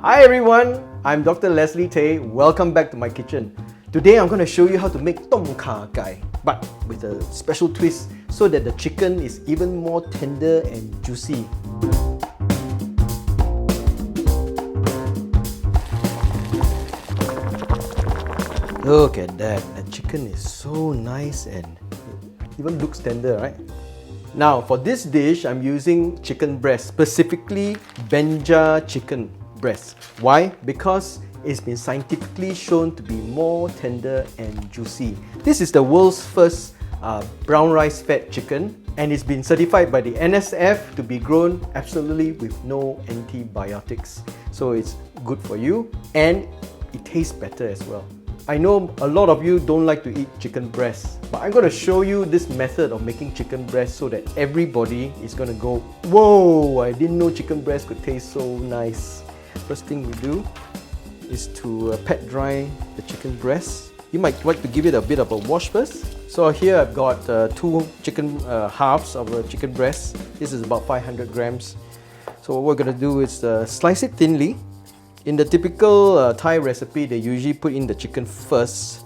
Hi everyone, I'm Dr. Leslie Tay. Welcome back to my kitchen. Today I'm going to show you how to make Kha Gai, but with a special twist so that the chicken is even more tender and juicy. Look at that, the chicken is so nice and even looks tender, right? Now for this dish, I'm using chicken breast, specifically Benja Chicken Breasts. Why? Because it's been scientifically shown to be more tender and juicy. This is the world's first brown rice fed chicken, and it's been certified by the NSF to be grown absolutely with no antibiotics. So it's good for you and it tastes better as well. I know a lot of you don't like to eat chicken breasts, but I'm going to show you this method of making chicken breast so that everybody is going to go, whoa, I didn't know chicken breast could taste so nice. First thing we do is to pat dry the chicken breast. You might like to give it a bit of a wash first. So here I've got two chicken halves of a chicken breast. This is about 500 grams. So what we're going to do is slice it thinly. In the typical Thai recipe, they usually put in the chicken first,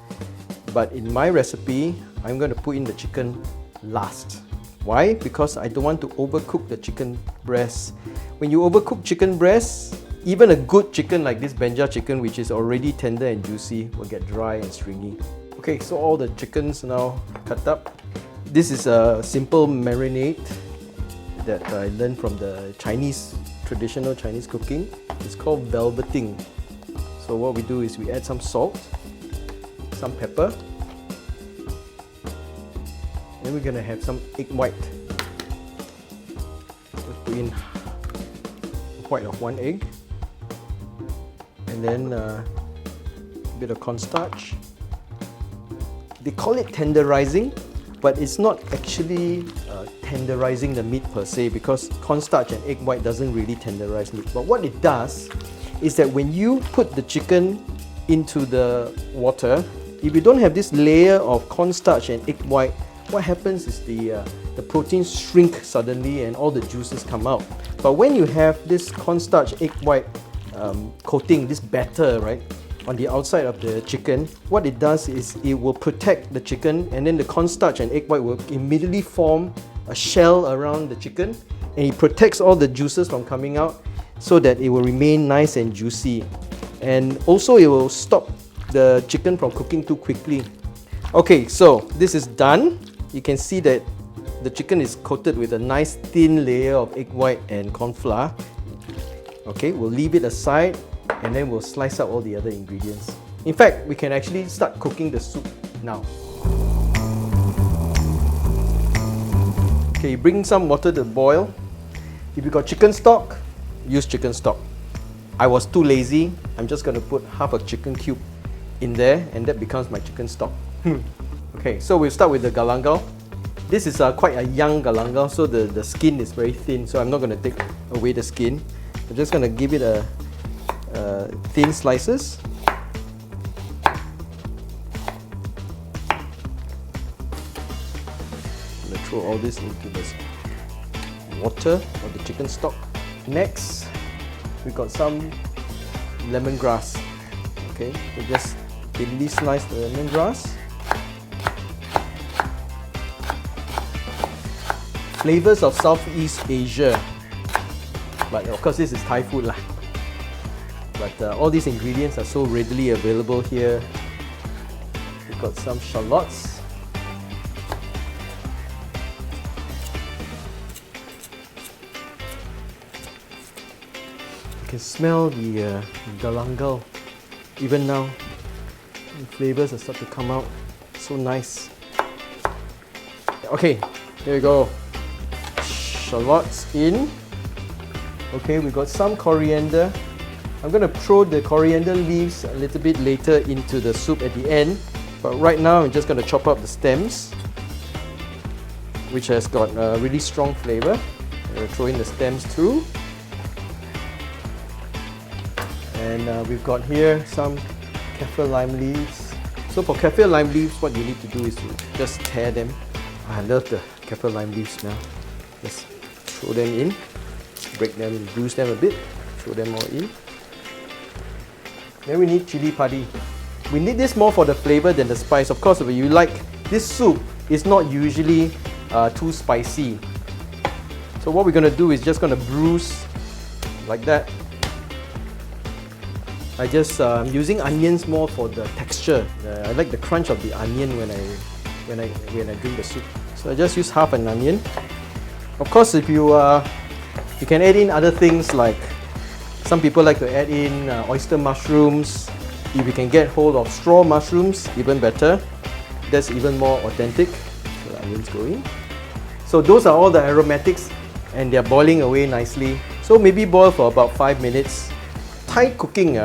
but in my recipe, I'm going to put in the chicken last. Why? Because I don't want to overcook the chicken breast. When you overcook chicken breast, even a good chicken like this Benja chicken, which is already tender and juicy, will get dry and stringy. Okay, so all the chickens now cut up. This is a simple marinade that I learned from the traditional Chinese cooking. It's called velveting. So what we do is we add some salt, some pepper, and we're gonna have some egg white. Let's put in white of one egg, and then a bit of cornstarch. They call it tenderizing, but it's not actually tenderizing the meat per se, because cornstarch and egg white doesn't really tenderize meat. But what it does is that when you put the chicken into the water, if you don't have this layer of cornstarch and egg white, what happens is the proteins shrink suddenly and all the juices come out. But when you have this cornstarch egg white coating, this batter, right, on the outside of the chicken, what it does is it will protect the chicken, and then the cornstarch and egg white will immediately form a shell around the chicken, and it protects all the juices from coming out so that it will remain nice and juicy. And also it will stop the chicken from cooking too quickly. Okay, so this is done. You can see that the chicken is coated with a nice thin layer of egg white and corn flour. Okay, we'll leave it aside and then we'll slice up all the other ingredients. In fact, we can actually start cooking the soup now. Okay, bring some water to boil. If you got chicken stock, use chicken stock. I was too lazy. I'm just going to put half a chicken cube in there, and that becomes my chicken stock. Okay, so we'll start with the galangal. This is quite a young galangal, so the skin is very thin, so I'm not going to take away the skin. I'm just going to give it a thin slices. I'm going to throw all this into this water of the chicken stock. Next, we got some lemongrass. Okay, we just thinly slice the lemongrass. Flavors of Southeast Asia, but of course this is Thai food lah. But all these ingredients are so readily available here. We've got some shallots. You can smell the galangal even now. The flavors are starting to come out. So nice. Okay, here we go. Shallots in. Okay, we got some coriander. I'm going to throw the coriander leaves a little bit later into the soup at the end, but right now I'm just going to chop up the stems, which has got a really strong flavor. I'm going to throw in the stems too. And we've got here some Kaffir Lime Leaves. So for Kaffir Lime Leaves, what you need to do is to just tear them. I love the Kaffir Lime Leaf smell. Just throw them in, break them, bruise them a bit, throw them all in. Then we need chili padi. We need this more for the flavor than the spice. Of course, if you like, this soup is not usually too spicy. So what we're going to do is just going to bruise like that. I'm using onions more for the texture. I like the crunch of the onion when I drink the soup. So I just use half an onion. Of course, if you can add in other things, like some people like to add in oyster mushrooms. If you can get hold of straw mushrooms, even better. That's even more authentic. So the onions go in. So those are all the aromatics, and they're boiling away nicely. So maybe boil for about 5 minutes. Thai cooking,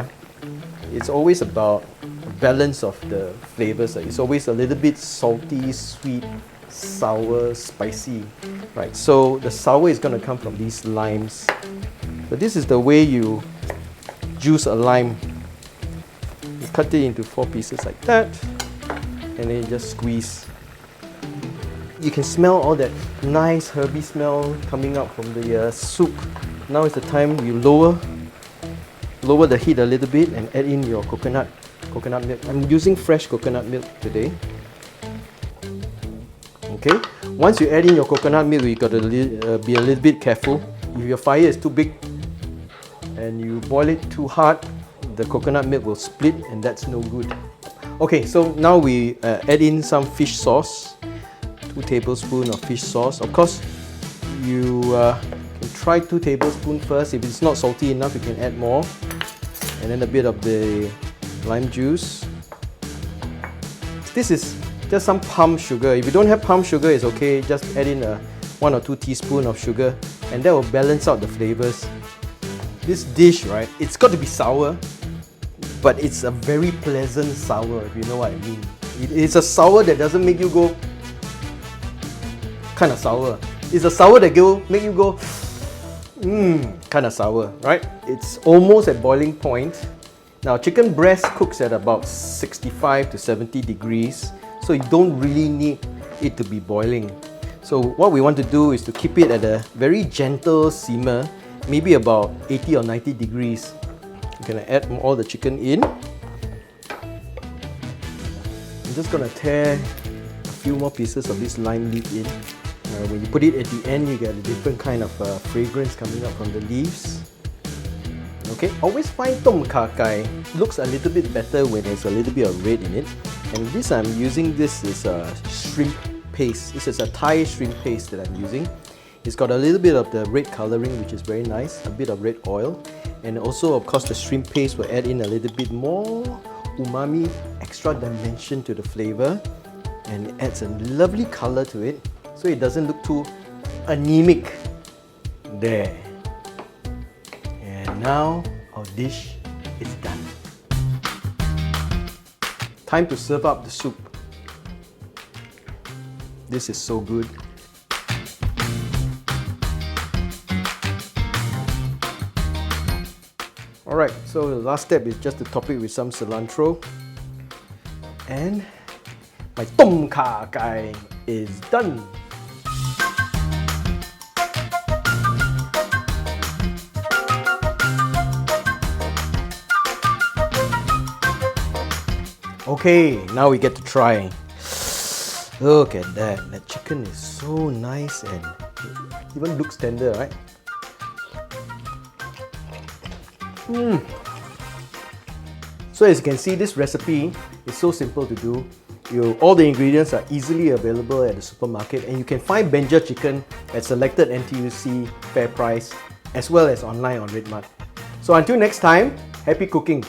it's always about a balance of the flavors. It's always a little bit salty, sweet, sour, spicy, right? So the sour is going to come from these limes. But this is the way you juice a lime. You cut it into 4 pieces like that, and then you just squeeze. You can smell all that nice herby smell coming out from the soup. Now is the time you lower the heat a little bit and add in your coconut milk. I'm using fresh coconut milk today. Okay, once you add in your coconut milk, you got to be a little bit careful. If your fire is too big and you boil it too hard, the coconut milk will split, and that's no good. Okay, so now we add in some fish sauce. 2 tablespoons of fish sauce. Of course, you can try 2 tablespoons first. If it's not salty enough, you can add more. And then a bit of the lime juice. This is just some palm sugar. If you don't have palm sugar, it's okay. Just add in 1 or 2 teaspoons of sugar, and that will balance out the flavors. This dish, right, it's got to be sour, but it's a very pleasant sour, if you know what I mean. It's a sour that doesn't make you go kind of sour. It's a sour that make you go kind of sour, right? It's almost at boiling point. Now, chicken breast cooks at about 65 to 70 degrees, so you don't really need it to be boiling. So what we want to do is to keep it at a very gentle simmer, maybe about 80 or 90 degrees. You're gonna add all the chicken in. I'm just gonna tear a few more pieces of this lime leaf in. When you put it at the end, you get a different kind of fragrance coming out from the leaves. Okay, always find Kha Gai looks a little bit better when there's a little bit of red in it. And this I'm using, this is a shrimp paste. This is a Thai shrimp paste that I'm using. It's got a little bit of the red coloring, which is very nice, a bit of red oil. And also, of course, the shrimp paste will add in a little bit more umami, extra dimension to the flavor, and it adds a lovely color to it, so it doesn't look too anemic. There. And now our dish is done. Time to serve up the soup. This is so good. Alright, so the last step is just to top it with some cilantro. And my Kha Gai is done. Okay, now we get to try. Look at that. That chicken is so nice and it even looks tender, right? So as you can see, this recipe is so simple to do. All the ingredients are easily available at the supermarket, and you can find Benja Chicken at selected NTUC fair price as well as online on Redmart. So until next time, happy cooking!